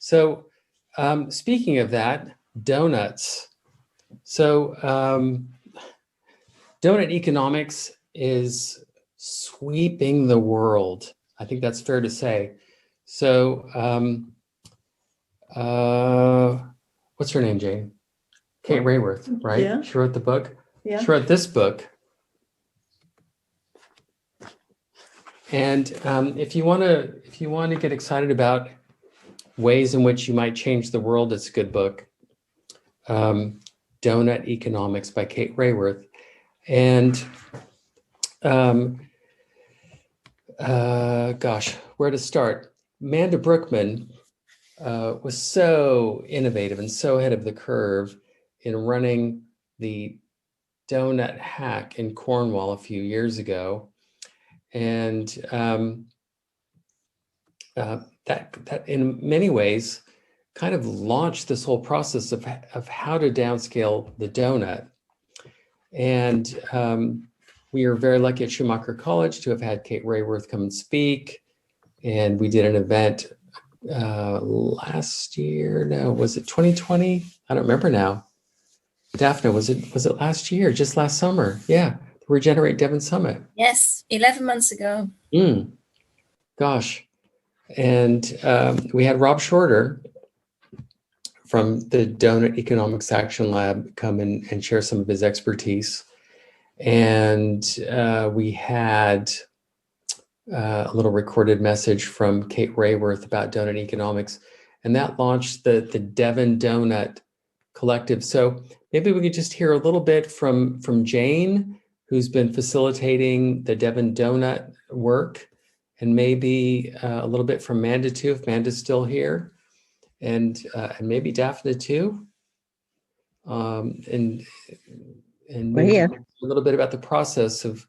So speaking of that, donuts. So donut economics is sweeping the world. I think that's fair to say. So what's her name, Jane? Kate Rayworth, right? Yeah. She wrote the book. Yeah. She wrote this book. And if you want to get excited about ways in which you might change the world, it's a good book. Doughnut Economics by Kate Rayworth. And gosh, where to start? Amanda Brookman was so innovative and so ahead of the curve in running the donut hack in Cornwall a few years ago. And that in many ways kind of launched this whole process of how to downscale the donut. And we are very lucky at Schumacher College to have had Kate Rayworth come and speak. And we did an event last year. No, was it 2020? I don't remember now. Daphne, was it last year? Just last summer? Yeah, the Regenerate Devon Summit. Yes, 11 months ago. Gosh. And we had Rob Shorter from the Doughnut Economics Action Lab come in and share some of his expertise. And we had a little recorded message from Kate Rayworth about donut economics. And that launched the Devon Doughnut Collective. So maybe we could just hear a little bit from Jane, who's been facilitating the Devon Doughnut work, and maybe a little bit from Manda too, if Manda's still here, and maybe Daphne too, and maybe a little bit about the process of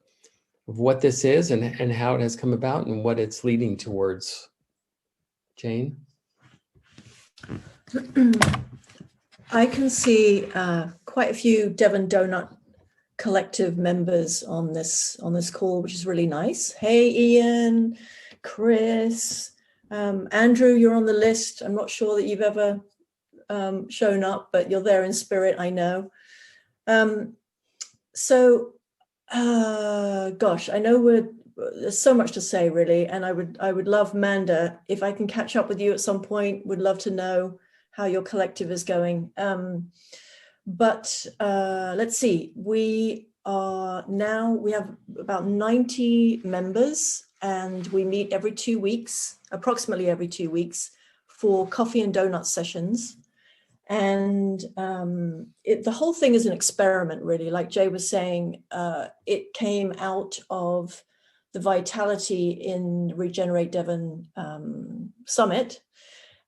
what this is and how it has come about and what it's leading towards. Jane? I can see quite a few Devon Doughnut Collective members on this call, which is really nice. Hey, Ian, Chris, Andrew, you're on the list. I'm not sure that you've ever shown up, but you're there in spirit, I know. Gosh, I know there's so much to say, really, and I would love, Manda, if I can catch up with you at some point. Would love to know how your collective is going. But let's see, we have about 90 members, and we meet every 2 weeks, approximately every 2 weeks, for coffee and donut sessions. And the whole thing is an experiment, really. Like Jay was saying, it came out of the Vitality in Regenerate Devon Summit.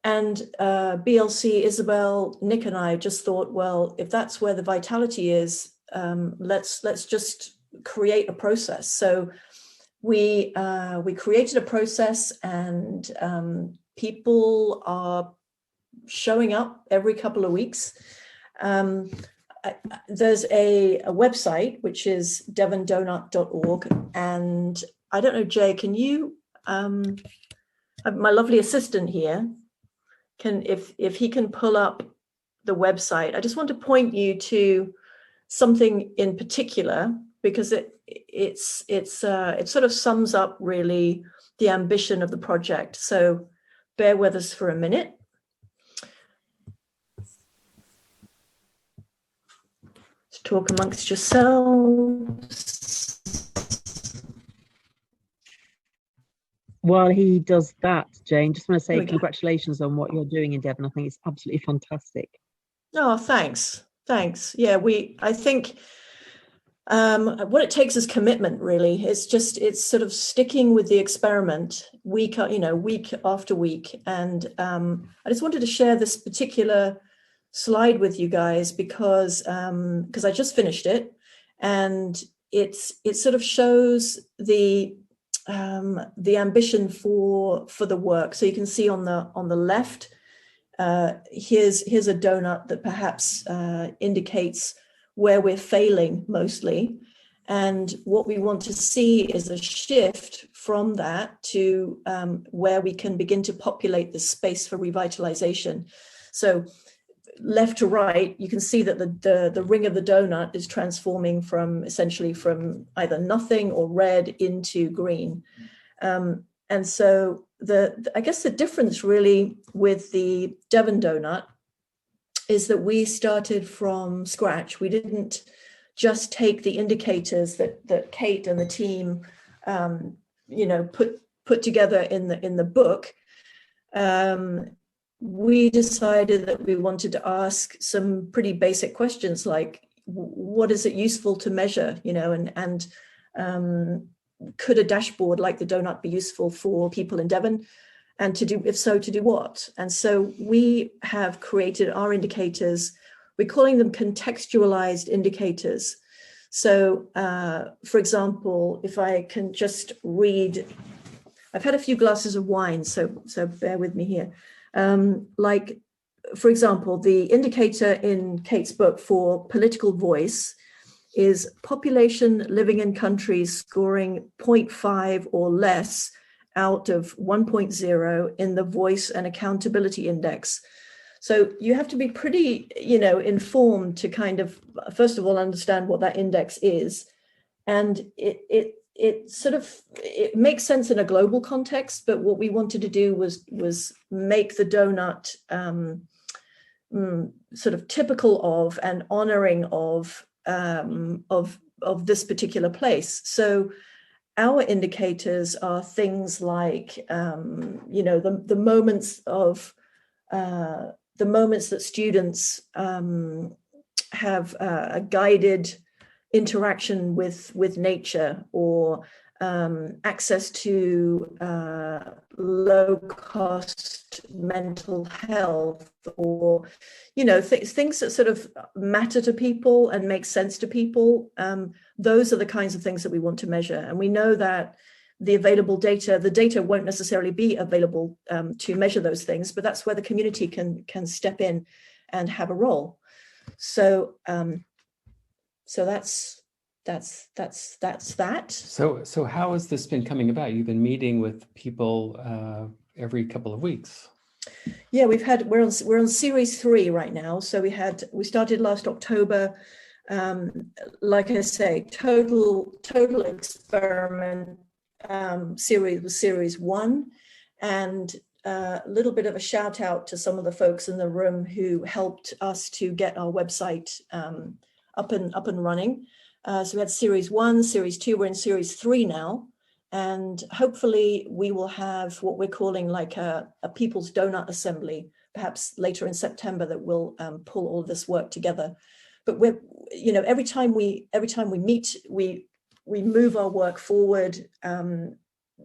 And BLC, Isabel, Nick and I just thought, well, if that's where the vitality is, let's just create a process. So we created a process, and people are showing up every couple of weeks. There's a website, which is devondoughnut.org. And I don't know, Jay, can you, my lovely assistant here, if he can pull up the website. I just want to point you to something in particular, because it sort of sums up really the ambition of the project. So bear with us for a minute. Let's talk amongst yourselves. While he does that, Jane, just want to say congratulations on what you're doing in Devon. I think it's absolutely fantastic. Oh, thanks. Yeah, I think what it takes is commitment, really. It's sort of sticking with the experiment week after week. And I just wanted to share this particular slide with you guys because I just finished it, and it sort of shows the ambition for the work. So you can see on the left, here's a donut that perhaps indicates where we're failing mostly. And what we want to see is a shift from that to where we can begin to populate the space for revitalization. So left to right, you can see that the ring of the donut is transforming from essentially from either nothing or red into green. And so I guess the difference really with the Devon donut is that we started from scratch. We didn't just take the indicators that Kate and the team put together in the book. We decided that we wanted to ask some pretty basic questions like, what is it useful to measure, and could a dashboard like the donut be useful for people in Devon? And if so, to do what? And so we have created our indicators. We're calling them contextualized indicators. So, for example, if I can just read, I've had a few glasses of wine, so bear with me here. Like, for example, the indicator in Kate's book for political voice is population living in countries scoring 0.5 or less out of 1.0 in the voice and accountability index. So you have to be pretty, informed to kind of, first of all, understand what that index is. And it makes sense in a global context, but what we wanted to do was make the donut sort of typical of and honoring of this particular place. So our indicators are things like the moments that students have a guided interaction with nature, or access to low-cost mental health, or things that sort of matter to people and make sense to people. Those are the kinds of things that we want to measure, and we know that the data won't necessarily be available to measure those things, but that's where the community can step in and have a role. So that's that. So how has this been coming about? You've been meeting with people every couple of weeks. Yeah, we're on series 3 right now. So we started last October. Like I say, total experiment. Series was series 1, and a little bit of a shout out to some of the folks in the room who helped us to get our website up and running. So we had series 1, series 2, we're in series 3 now, and hopefully we will have what we're calling like a People's Donut Assembly, perhaps later in September, that will pull all of this work together. But every time we meet, we move our work forward.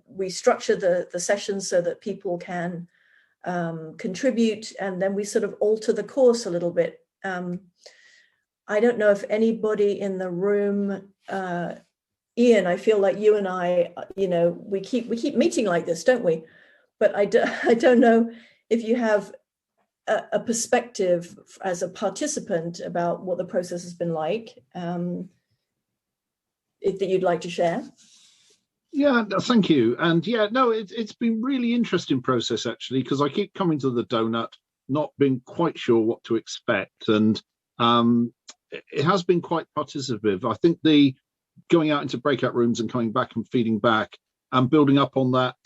We structure the sessions so that people can contribute, and then we sort of alter the course a little bit. I don't know if anybody in the room, Ian, I feel like you and I, we keep meeting like this, don't we? But I don't know if you have a perspective as a participant about what the process has been like, that you'd like to share. Yeah, thank you. And yeah, no, it's been really interesting process actually, because I keep coming to the donut, not being quite sure what to expect, and it has been quite participative. I think the going out into breakout rooms and coming back and feeding back and building up on that,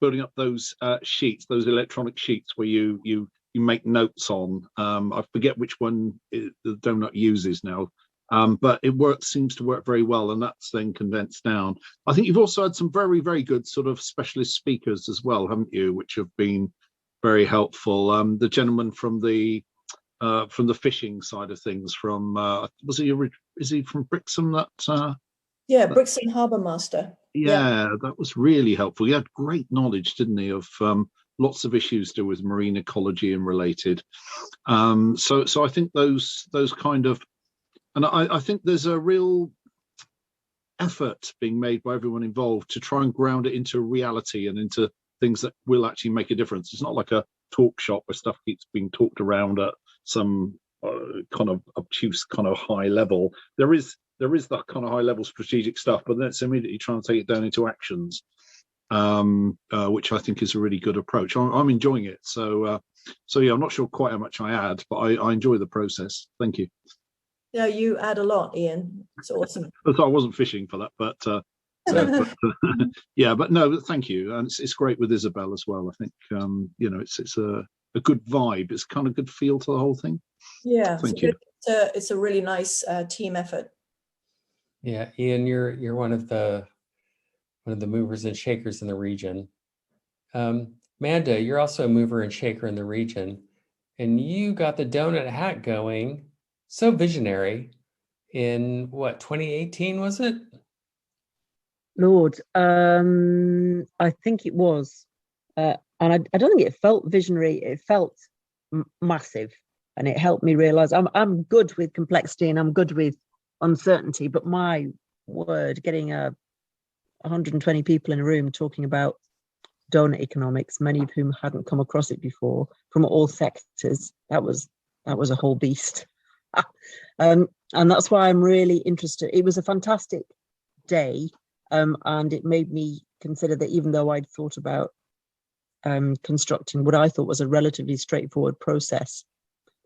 building up those sheets, those electronic sheets where you make notes on. I forget which one the donut uses now, but it seems to work very well, and that's then condensed down. I think you've also had some very, very good sort of specialist speakers as well, haven't you, which have been very helpful. The gentleman from the fishing side of things, is he from Brixham? Brixham Harbour Master. Yeah, that was really helpful. He had great knowledge, didn't he, of lots of issues to do with marine ecology and related. So I think those kind of, and I think there's a real effort being made by everyone involved to try and ground it into reality and into things that will actually make a difference. It's not like a talk shop where stuff keeps being talked around at some kind of obtuse kind of high level. There is there is that kind of high level strategic stuff, but then it's immediately trying to take it down into actions, which I think is a really good approach. I'm enjoying it. So yeah, I'm not sure quite how much I add, but I enjoy the process. Thank you. Yeah, you add a lot, Ian. It's awesome. I wasn't fishing for that, but yeah, but no, thank you. And it's great with Isabel as well. I think it's a good vibe. It's kind of good feel to the whole thing. Yeah, Thank you. It's a really nice team effort. Yeah, Ian, you're one of the movers and shakers in the region. Manda, you're also a mover and shaker in the region, and you got the donut hat going. So visionary in what, 2018 was it? Lord, I think it was, and I don't think it felt visionary. It felt massive, and it helped me realize I'm good with complexity and I'm good with uncertainty. But my word, getting 120 people in a room talking about donut economics, many of whom hadn't come across it before, from all sectors, that was a whole beast. And that's why I'm really interested. It was a fantastic day. And it made me consider that even though I'd thought about constructing what I thought was a relatively straightforward process,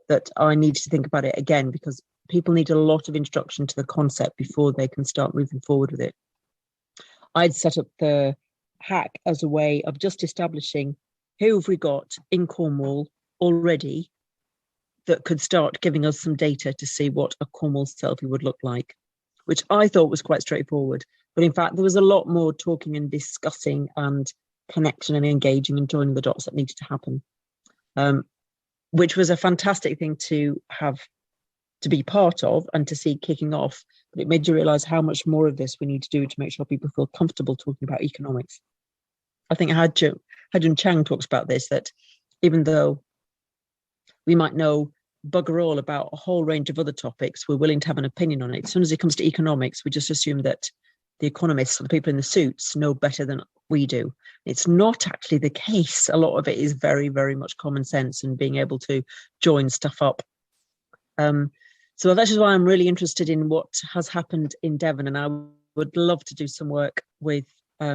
that I needed to think about it again, because people need a lot of introduction to the concept before they can start moving forward with it. I'd set up the hack as a way of just establishing who have we got in Cornwall already that could start giving us some data to see what a Cornwall selfie would look like, which I thought was quite straightforward. But in fact, there was a lot more talking and discussing and connection and engaging and joining the dots that needed to happen, which was a fantastic thing to have to be part of and to see kicking off. But it made you realise how much more of this we need to do to make sure people feel comfortable talking about economics. I think Hajun Chang talks about this, that even though we might know bugger all about a whole range of other topics, we're willing to have an opinion on it. As soon as it comes to economics, we just assume that the economists or the people in the suits know better than we do. It's not actually the case. A lot of it is very, very much common sense and being able to join stuff up. So that is why I'm really interested in what has happened in Devon, and I would love to do some work with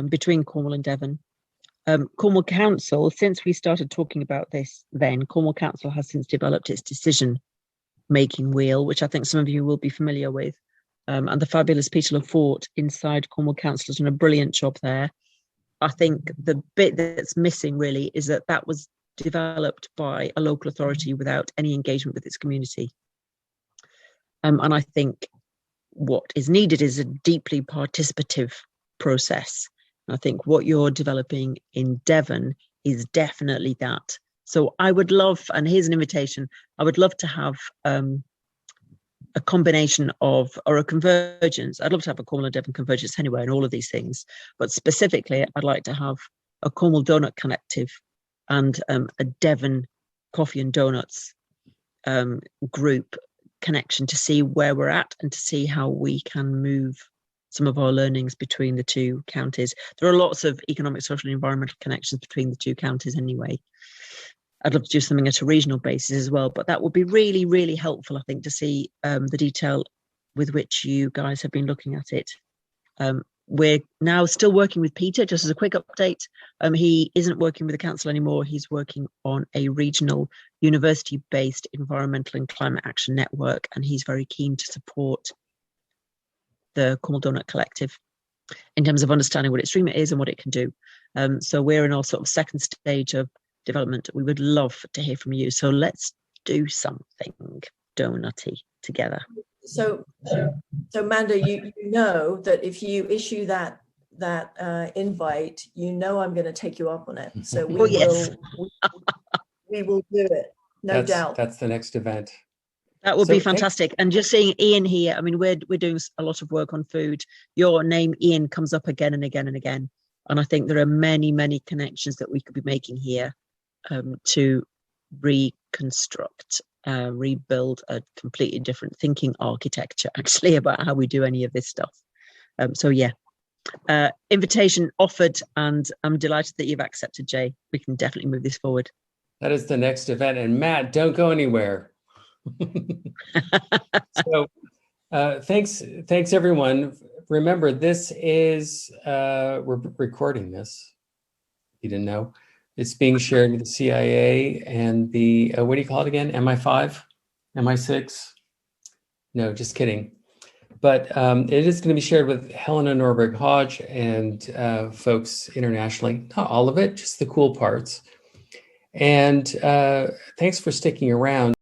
between Cornwall and Devon. Cornwall Council, since we started talking about this then, Cornwall Council has since developed its decision-making wheel, which I think some of you will be familiar with. And the fabulous Peter Lafort inside Cornwall Council has done a brilliant job there. I think the bit that's missing really is that was developed by a local authority without any engagement with its community. And I think what is needed is a deeply participative process. I think what you're developing in Devon is definitely that. So I would love, and here's an invitation, I would love to have a combination of, or a convergence. I'd love to have a Cornwall and Devon convergence anyway in all of these things. But specifically, I'd like to have a Cornwall Donut Collective and a Devon Coffee and Donuts group connection to see where we're at and to see how we can move some of our learnings between the two counties. There are lots of economic, social and environmental connections between the two counties anyway. I'd love to do something at a regional basis as well, but that would be really, really helpful, I think, to see the detail with which you guys have been looking at it. We're now still working with Peter, just as a quick update. He isn't working with the council anymore. He's working on a regional university-based environmental and climate action network, and he's very keen to support the Cornwall Donut Collective in terms of understanding what its remit is and what it can do. So we're in our sort of second stage of development. We would love to hear from you. So let's do something donutty together. So Manda, you know that if you issue that invite, you know I'm going to take you up on it. So we will do it, no doubt. That's the next event. That would be fantastic. And just seeing Ian here, I mean, we're doing a lot of work on food. Your name, Ian, comes up again and again and again. And I think there are many, many connections that we could be making here to reconstruct, rebuild a completely different thinking architecture, actually, about how we do any of this stuff. So yeah, invitation offered, and I'm delighted that you've accepted, Jay. We can definitely move this forward. That is the next event. And Matt, don't go anywhere. So Thanks everyone. Remember, this is we're recording this. You didn't know. It's being shared with the CIA and the what do you call it again? MI5, MI6? No, just kidding. But it is going to be shared with Helena Norberg Hodge and folks internationally. Not all of it, just the cool parts. And thanks for sticking around.